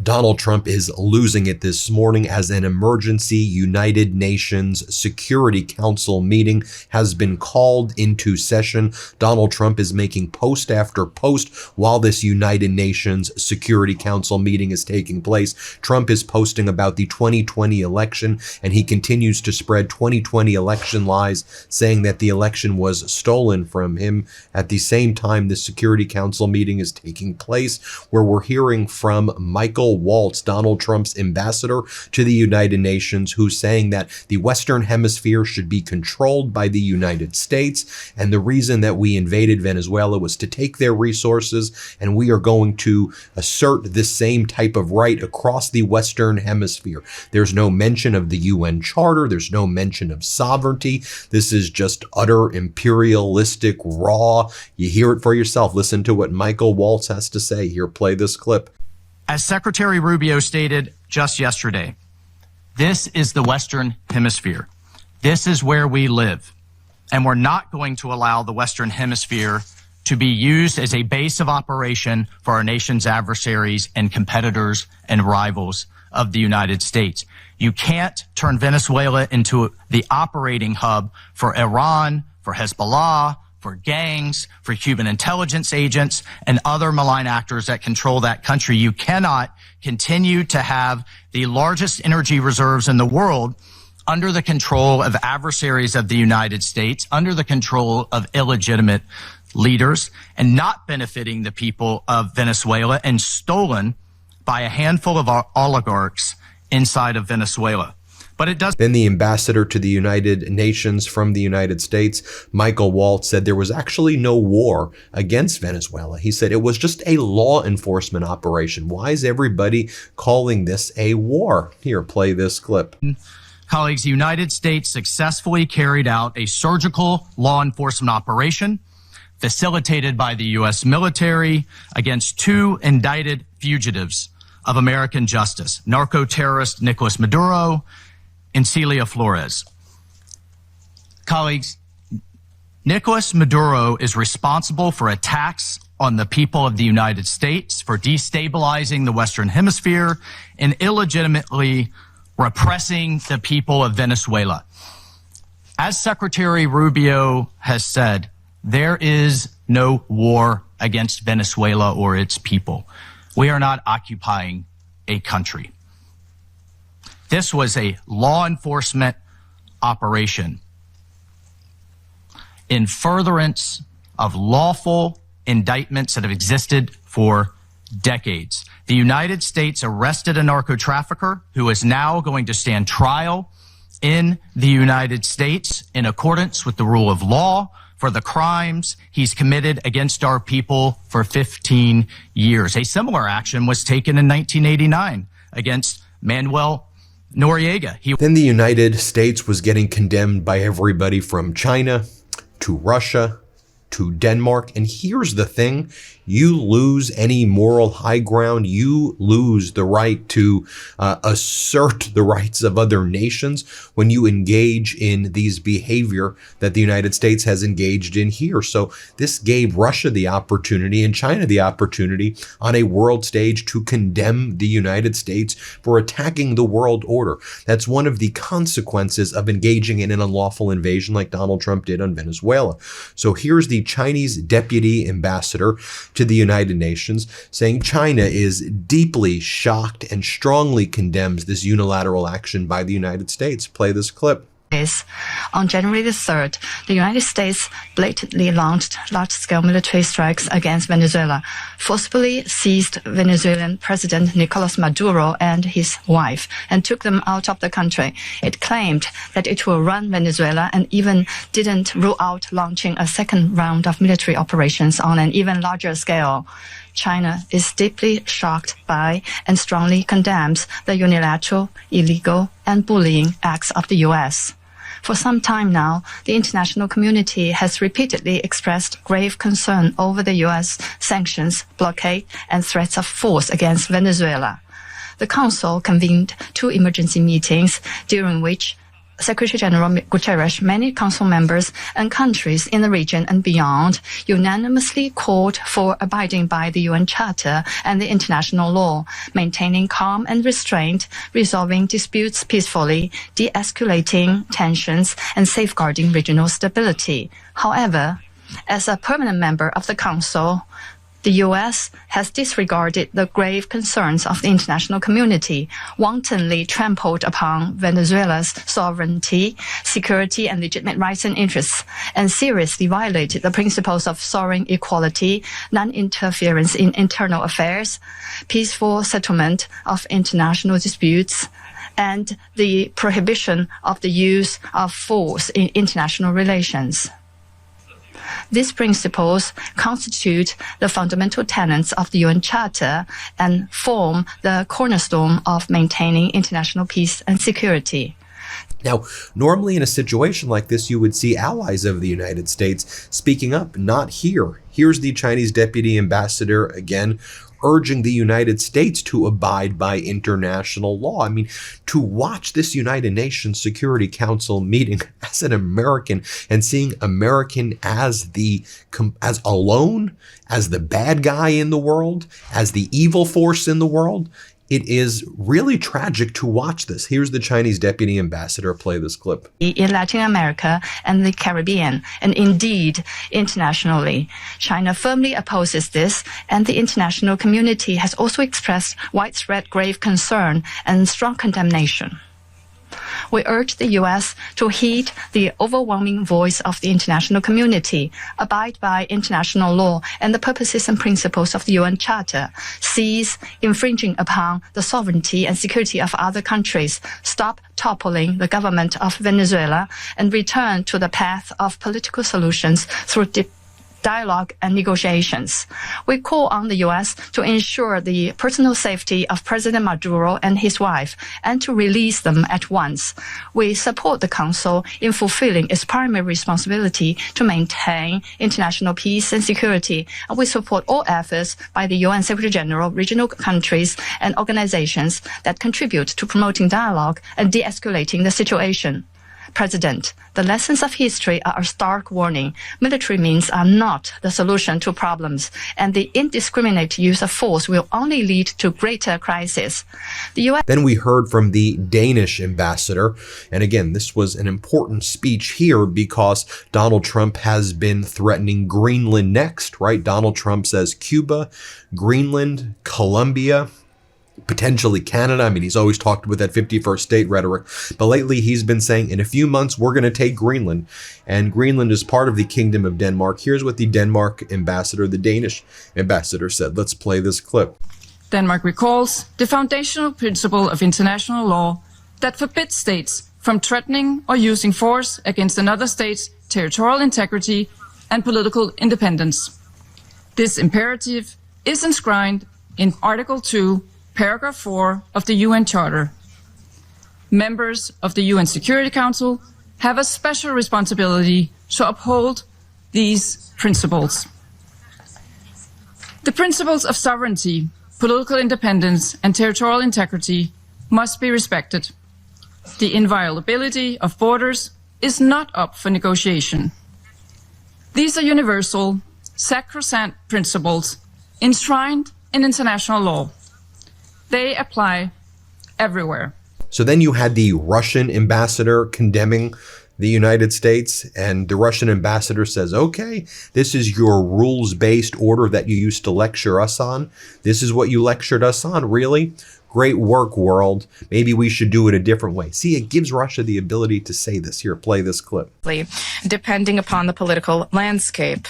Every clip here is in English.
Donald Trump is losing it this morning as an emergency United Nations Security Council meeting has been called into session. Donald Trump is making post after post while this United Nations Security Council meeting is taking place. Trump is posting about the 2020 election, and he continues to spread 2020 election lies, saying that the election was stolen from him. At the same time, the Security Council meeting is taking place, where we're hearing from Michael Waltz, Donald Trump's ambassador to the United Nations, who's saying that the Western Hemisphere should be controlled by the United States. And the reason that we invaded Venezuela was to take their resources, and we are going to assert this same type of right across the Western Hemisphere. There's no mention of the UN Charter. There's no mention of sovereignty. This is just utter imperialistic, raw. You hear it for yourself. Listen to what Michael Waltz has to say. Here, play this clip. As Secretary Rubio stated just yesterday, this is the Western Hemisphere. This is where we live. And we're not going to allow the Western Hemisphere to be used as a base of operation for our nation's adversaries and competitors and rivals of the United States. You can't turn Venezuela into the operating hub for Iran, for Hezbollah, for gangs, for Cuban intelligence agents, and other malign actors that control that country. You cannot continue to have the largest energy reserves in the world under the control of adversaries of the United States, under the control of illegitimate leaders, and not benefiting the people of Venezuela, and stolen by a handful of oligarchs inside of Venezuela. But it does. Then the ambassador to the United Nations from the United States, Michael Waltz, said there was actually no war against Venezuela. He said it was just a law enforcement operation. Why is everybody calling this a war? Here, play this clip. Colleagues, the United States successfully carried out a surgical law enforcement operation facilitated by the U.S. military against two indicted fugitives of American justice, narco-terrorist Nicolas Maduro and Celia Flores. Colleagues, Nicolas Maduro is responsible for attacks on the people of the United States, for destabilizing the Western Hemisphere, and illegitimately repressing the people of Venezuela. As Secretary Rubio has said, there is no war against Venezuela or its people. We are not occupying a country. This was a law enforcement operation in furtherance of lawful indictments that have existed for decades. The United States arrested a narco trafficker who is now going to stand trial in the United States in accordance with the rule of law for the crimes he's committed against our people for 15 years. A similar action was taken in 1989 against Manuel Noriega. Then the United States was getting condemned by everybody from China to Russia to Denmark. And here's the thing. You lose any moral high ground. You lose the right to assert the rights of other nations when you engage in these behavior that the United States has engaged in here. So this gave Russia the opportunity and China the opportunity on a world stage to condemn the United States for attacking the world order. That's one of the consequences of engaging in an unlawful invasion like Donald Trump did on Venezuela. So here's the Chinese deputy ambassador to the United Nations saying China is deeply shocked and strongly condemns this unilateral action by the United States. Play this clip. On January the 3rd, the United States blatantly launched large-scale military strikes against Venezuela, forcibly seized Venezuelan President Nicolas Maduro and his wife, and took them out of the country. It claimed that it will run Venezuela and even didn't rule out launching a second round of military operations on an even larger scale. China is deeply shocked by and strongly condemns the unilateral, illegal, and bullying acts of the U.S. For some time now, the international community has repeatedly expressed grave concern over the U.S. sanctions, blockade, and threats of force against Venezuela. The Council convened two emergency meetings during which Secretary General Guterres, many council members and countries in the region and beyond unanimously called for abiding by the UN Charter and the international law, maintaining calm and restraint, resolving disputes peacefully, de-escalating tensions, and safeguarding regional stability. However, as a permanent member of the Council, the U.S. has disregarded the grave concerns of the international community, wantonly trampled upon Venezuela's sovereignty, security, and legitimate rights and interests, and seriously violated the principles of sovereign equality, non-interference in internal affairs, peaceful settlement of international disputes, and the prohibition of the use of force in international relations. These principles constitute the fundamental tenets of the UN Charter and form the cornerstone of maintaining international peace and security. Now, normally in a situation like this, you would see allies of the United States speaking up. Not here. Here's the Chinese deputy ambassador again urging the United States to abide by international law. I mean, to watch this United Nations Security Council meeting as an American and seeing American as alone, as the bad guy in the world, as the evil force in the world, it is really tragic to watch this. Here's the Chinese deputy ambassador play this clip. In Latin America and the Caribbean, and indeed internationally, China firmly opposes this, and the international community has also expressed widespread grave concern and strong condemnation. We urge the U.S. to heed the overwhelming voice of the international community, abide by international law and the purposes and principles of the UN Charter, cease infringing upon the sovereignty and security of other countries, stop toppling the government of Venezuela, and return to the path of political solutions through dialogue and negotiations. We call on the U.S. to ensure the personal safety of President Maduro and his wife and to release them at once. We support the Council in fulfilling its primary responsibility to maintain international peace and security, and we support all efforts by the UN Secretary General, regional countries, and organizations that contribute to promoting dialogue and de-escalating the situation. President, the lessons of history are a stark warning. Military means are not the solution to problems, and the indiscriminate use of force will only lead to greater crisis. The U.S. Then we heard from the Danish ambassador, and again, this was an important speech here because Donald Trump has been threatening Greenland next, right? Donald Trump says Cuba, Greenland, Colombia, potentially Canada. I mean, he's always talked with that 51st state rhetoric, but lately he's been saying in a few months, we're going to take Greenland, and Greenland is part of the Kingdom of Denmark. Here's what the Denmark ambassador, the Danish ambassador said. Let's play this clip. Denmark recalls the foundational principle of international law that forbids states from threatening or using force against another state's territorial integrity and political independence. This imperative is enshrined in Article 2, Paragraph 4 of the UN Charter. Members of the UN Security Council have a special responsibility to uphold these principles. The principles of sovereignty, political independence, and territorial integrity must be respected. The inviolability of borders is not up for negotiation. These are universal, sacrosanct principles enshrined in international law. They apply everywhere. So then you had the Russian ambassador condemning the United States, and the Russian ambassador says, okay, this is your rules-based order that you used to lecture us on. This is what you lectured us on, really? Great work, world. Maybe we should do it a different way. See, it gives Russia the ability to say this. Here, play this clip. Depending upon the political landscape.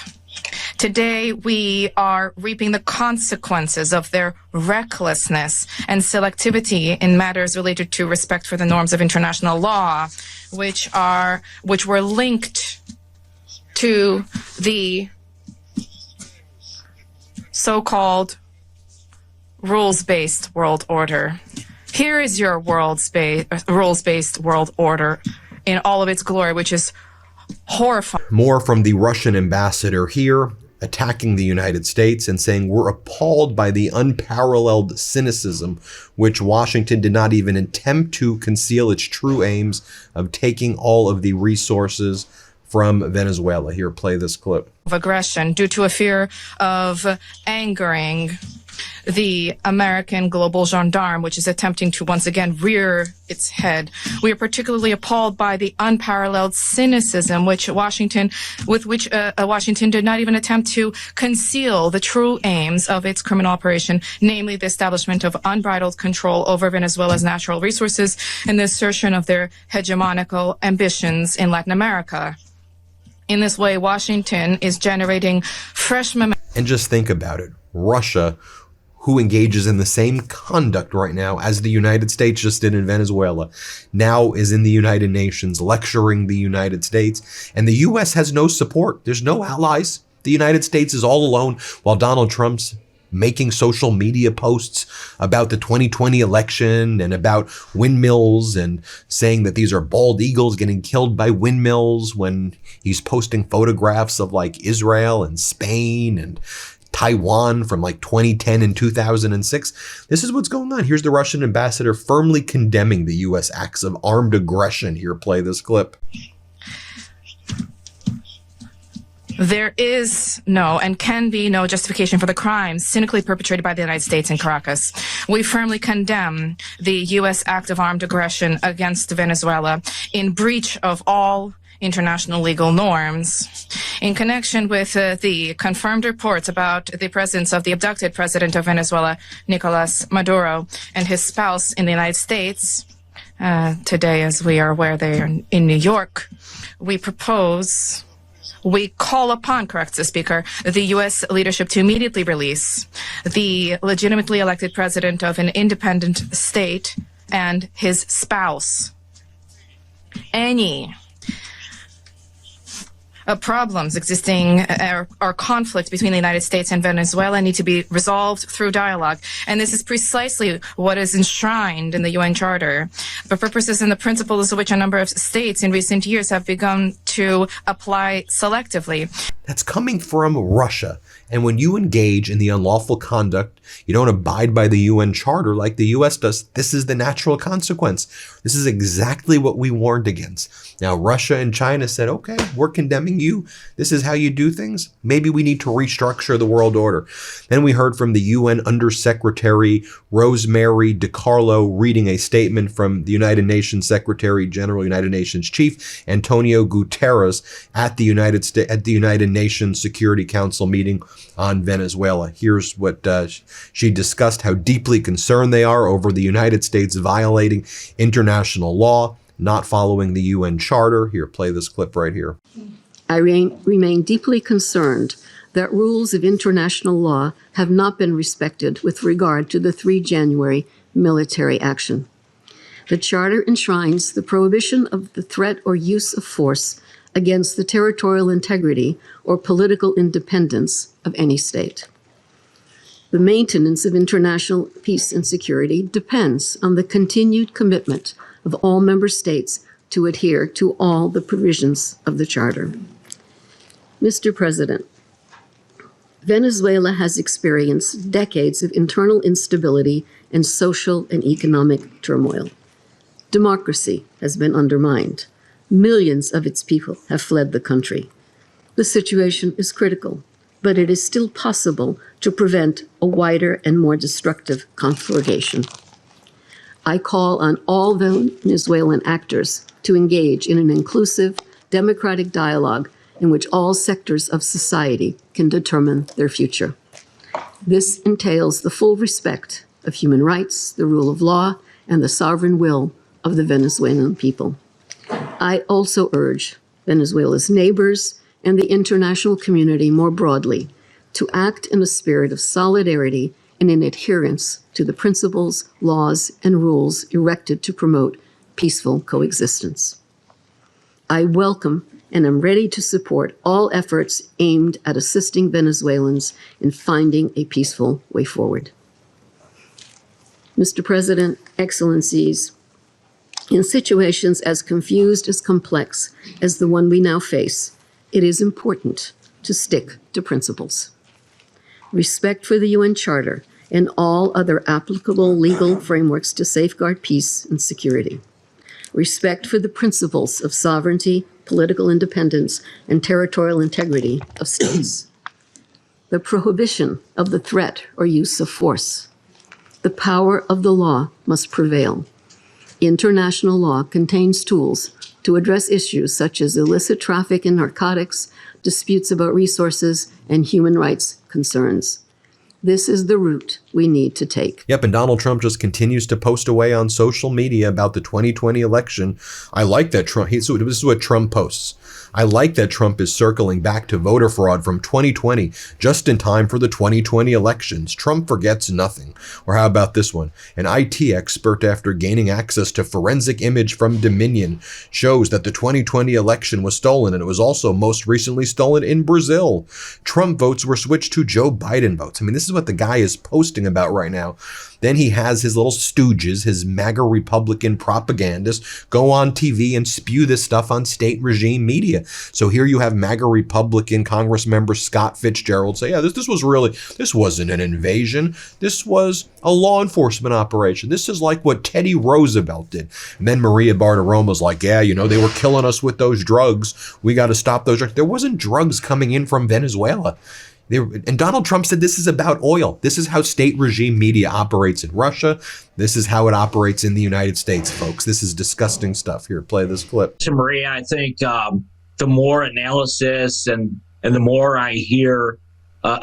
Today, we are reaping the consequences of their recklessness and selectivity in matters related to respect for the norms of international law, which were linked to the so-called rules-based world order. Here is your rules-based world order in all of its glory, which is horrifying. More from the Russian ambassador here. attacking the United States and saying we're appalled by the unparalleled cynicism which Washington did not even attempt to conceal its true aims of taking all of the resources from Venezuela. Here, play this clip. Of aggression due to a fear of angering the American global gendarme, which is attempting to once again rear its head. We are particularly appalled by the unparalleled cynicism with which Washington did not even attempt to conceal the true aims of its criminal operation, namely the establishment of unbridled control over Venezuela's natural resources and the assertion of their hegemonical ambitions in Latin America. In this way, Washington is generating fresh momentum. And just think about it. Russia, who engages in the same conduct right now as the United States just did in Venezuela, now is in the United Nations lecturing the United States. And the U.S. has no support. There's no allies. The United States is all alone while Donald Trump's making social media posts about the 2020 election and about windmills and saying that these are bald eagles getting killed by windmills, when he's posting photographs of like Israel and Spain and Taiwan from like 2010 and 2006. This is what's going on. Here's the Russian ambassador firmly condemning the U.S. acts of armed aggression. Here, play this clip. There is no and can be no justification for the crimes cynically perpetrated by the United States in Caracas. We firmly condemn the U.S. act of armed aggression against Venezuela in breach of all international legal norms. In connection with the confirmed reports about the presence of the abducted president of Venezuela, Nicolas Maduro, and his spouse in the United States, today, as we are aware, they are in New York, we call upon, corrects the Speaker, the U.S. leadership to immediately release the legitimately elected president of an independent state and his spouse. Any problems existing or conflict between the United States and Venezuela need to be resolved through dialogue. And this is precisely what is enshrined in the UN Charter, for purposes and the principles of which a number of states in recent years have begun to apply selectively. That's coming from Russia. And when you engage in the unlawful conduct, you don't abide by the UN Charter like the U.S. does. This is the natural consequence. This is exactly what we warned against. Now, Russia and China said, okay, we're condemning you. This is how you do things. Maybe we need to restructure the world order. Then we heard from the UN Undersecretary Rosemary DiCarlo reading a statement from the United Nations Secretary General, United Nations Chief Antonio Guterres at the United Nations Security Council meeting on Venezuela. Here's what she discussed: how deeply concerned they are over the United States violating international law, not following the UN Charter. Here, play this clip right here. I remain deeply concerned that rules of international law have not been respected with regard to the 3 January military action. The Charter enshrines the prohibition of the threat or use of force against the territorial integrity or political independence of any state. The maintenance of international peace and security depends on the continued commitment of all member states to adhere to all the provisions of the Charter. Mr. President, Venezuela has experienced decades of internal instability and social and economic turmoil. Democracy has been undermined. Millions of its people have fled the country. The situation is critical, but it is still possible to prevent a wider and more destructive conflagration. I call on all Venezuelan actors to engage in an inclusive, democratic dialogue in which all sectors of society can determine their future. This entails the full respect of human rights, the rule of law, and the sovereign will of the Venezuelan people. I also urge Venezuela's neighbors and the international community more broadly to act in a spirit of solidarity and in adherence to the principles, laws, and rules erected to promote peaceful coexistence. I welcome and am ready to support all efforts aimed at assisting Venezuelans in finding a peaceful way forward. Mr. President, Excellencies, in situations as confused as complex as the one we now face, it is important to stick to principles. Respect for the UN Charter and all other applicable legal frameworks to safeguard peace and security. Respect for the principles of sovereignty, political independence, and territorial integrity of states. The prohibition of the threat or use of force. The power of the law must prevail. International law contains tools to address issues such as illicit traffic in narcotics, disputes about resources, and human rights concerns. This is the route we need to take. Yep, and Donald Trump just continues to post away on social media about the 2020 election. I like that Trump, this is what Trump posts. I like that Trump is circling back to voter fraud from 2020, just in time for the 2020 elections. Trump forgets nothing. Or how about this one? An IT expert, after gaining access to forensic image from Dominion, shows that the 2020 election was stolen, and it was also most recently stolen in Brazil. Trump votes were switched to Joe Biden votes. I mean, this is what the guy is posting about right now. Then he has his little stooges, his MAGA Republican propagandists, go on TV and spew this stuff on state regime media. So here you have MAGA Republican Congress member Scott Fitzgerald say, yeah, this wasn't an invasion. This was a law enforcement operation. This is like what Teddy Roosevelt did. And then Maria Bartiromo's like, yeah, they were killing us with those drugs. We got to stop those drugs. There wasn't drugs coming in from Venezuela. And Donald Trump said this is about oil. This is how state regime media operates in Russia. This is how it operates in the United States, folks. This is disgusting stuff. Here, play this clip. To Maria, I think the more analysis and the more I hear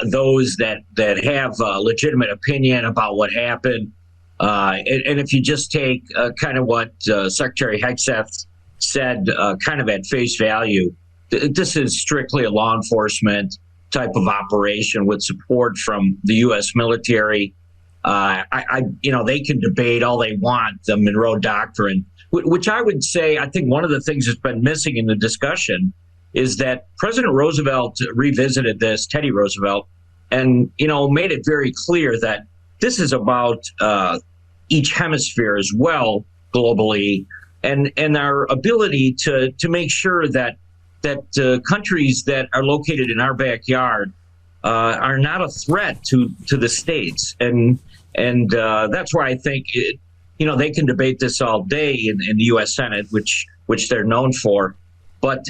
those that have a legitimate opinion about what happened, and if you just take kind of what Secretary Hegseth said kind of at face value, this is strictly a law enforcement type of operation with support from the U.S. military. They can debate all they want the Monroe Doctrine, which I would say, I think one of the things that's been missing in the discussion is that President Roosevelt revisited this, Teddy Roosevelt, and, made it very clear that this is about each hemisphere as well globally, and our ability to make sure that countries that are located in our backyard are not a threat to the states, and that's why I think they can debate this all day in the U.S. Senate, which they're known for, but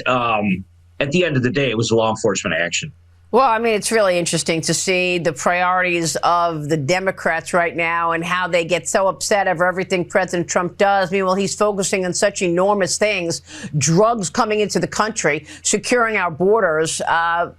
at the end of the day, it was a law enforcement action. Well, I mean, it's really interesting to see the priorities of the Democrats right now and how they get so upset over everything President Trump does. Meanwhile, he's focusing on such enormous things, drugs coming into the country, securing our borders.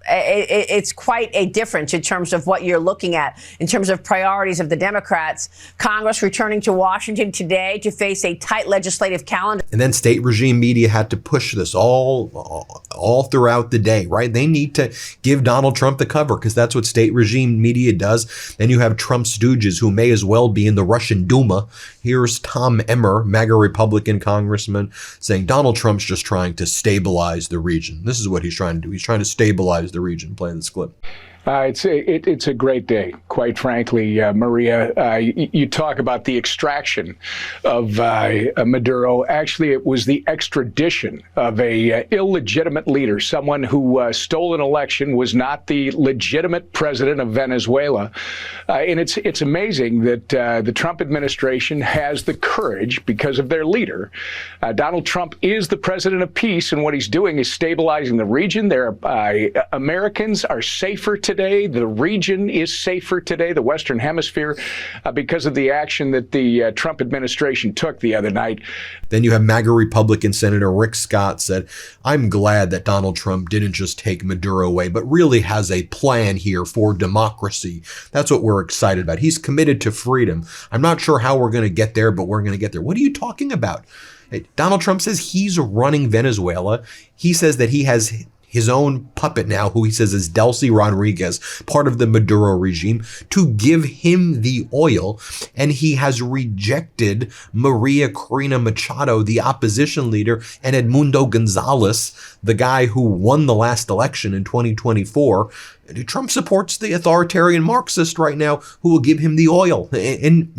It's quite a difference in terms of what you're looking at, in terms of priorities of the Democrats. Congress returning to Washington today to face a tight legislative calendar. And then state regime media had to push this all throughout the day, right? They need to give Donald Trump the cover because that's what state regime media does. Then you have Trump stooges who may as well be in the Russian Duma. Here's Tom Emmer, MAGA Republican congressman, saying Donald Trump's just trying to stabilize the region. This is what he's trying to do. He's trying to stabilize the region. Play this clip. It's a great day, quite frankly, Maria. You talk about the extraction of Maduro. Actually, it was the extradition of a illegitimate leader, someone who stole an election, was not the legitimate president of Venezuela. And it's amazing that the Trump administration has the courage because of their leader. Donald Trump is the president of peace, and what he's doing is stabilizing the region. Americans are safer today. The region is safer today, the Western Hemisphere, because of the action that the Trump administration took the other night. Then you have MAGA Republican Senator Rick Scott said, I'm glad that Donald Trump didn't just take Maduro away, but really has a plan here for democracy. That's what we're excited about. He's committed to freedom. I'm not sure how we're going to get there, but we're going to get there. What are you talking about? Donald Trump says he's running Venezuela. He says that he has his own puppet now, who he says is Delcy Rodriguez, part of the Maduro regime, to give him the oil. And he has rejected Maria Corina Machado, the opposition leader, and Edmundo Gonzalez, the guy who won the last election in 2024. Trump supports the authoritarian Marxist right now who will give him the oil in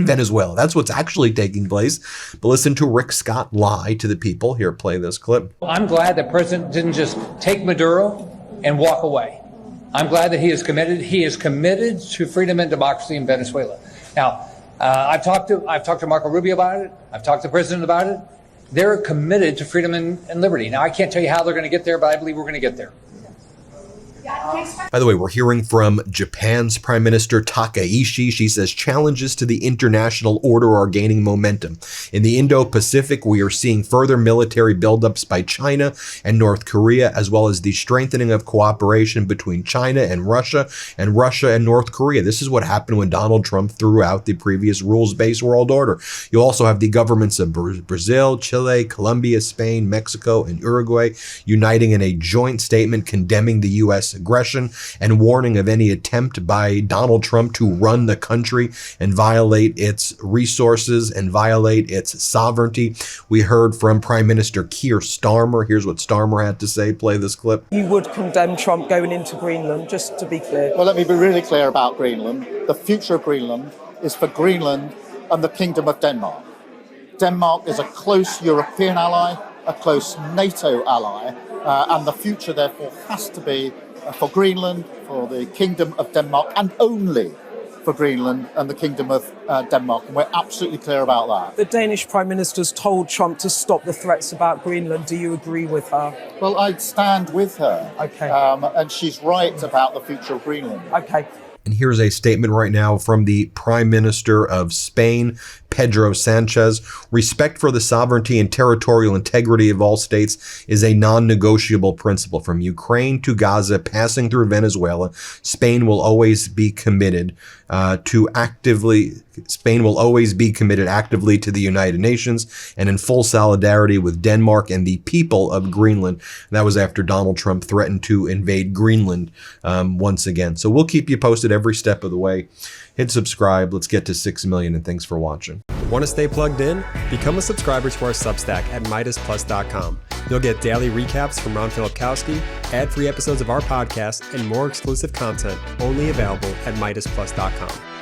Venezuela. That's what's actually taking place. But listen to Rick Scott lie to the people. Here, play this clip. I'm glad the president didn't just take Maduro, and walk away. I'm glad that he is committed. He is committed to freedom and democracy in Venezuela. Now, I've talked to Marco Rubio about it. I've talked to the president about it. They're committed to freedom and liberty. Now, I can't tell you how they're going to get there, but I believe we're going to get there. By the way, we're hearing from Japan's Prime Minister Takaishi. She says challenges to the international order are gaining momentum. In the Indo-Pacific, we are seeing further military buildups by China and North Korea, as well as the strengthening of cooperation between China and Russia and North Korea. This is what happened when Donald Trump threw out the previous rules-based world order. You also have the governments of Brazil, Chile, Colombia, Spain, Mexico, and Uruguay uniting in a joint statement condemning the U.S. aggression and warning of any attempt by Donald Trump to run the country and violate its resources and violate its sovereignty. We heard from Prime Minister Keir Starmer. Here's what Starmer had to say. Play this clip. You would condemn Trump going into Greenland, just to be clear. Well, let me be really clear about Greenland. The future of Greenland is for Greenland and the Kingdom of Denmark. Denmark is a close European ally, a close NATO ally, and the future, therefore, has to be for Greenland, for the Kingdom of Denmark, and only for Greenland and the Kingdom of Denmark. And we're absolutely clear about that. The Danish Prime Minister's told Trump to stop the threats about Greenland. Do you agree with her? Well, I'd stand with her. Okay. And she's right about the future of Greenland. Okay. And here's a statement right now from the Prime Minister of Spain, Pedro Sanchez. Respect for the sovereignty and territorial integrity of all states is a non-negotiable principle. From Ukraine to Gaza, passing through Venezuela, Spain will always be committed actively to the United Nations and in full solidarity with Denmark and the people of Greenland. And that was after Donald Trump threatened to invade Greenland once again. So we'll keep you posted every step of the way. Hit subscribe. Let's get to 6 million, and thanks for watching. Want to stay plugged in? Become a subscriber to our Substack at MidasPlus.com. You'll get daily recaps from Ron Filipkowski, ad-free episodes of our podcast, and more exclusive content only available at MidasPlus.com.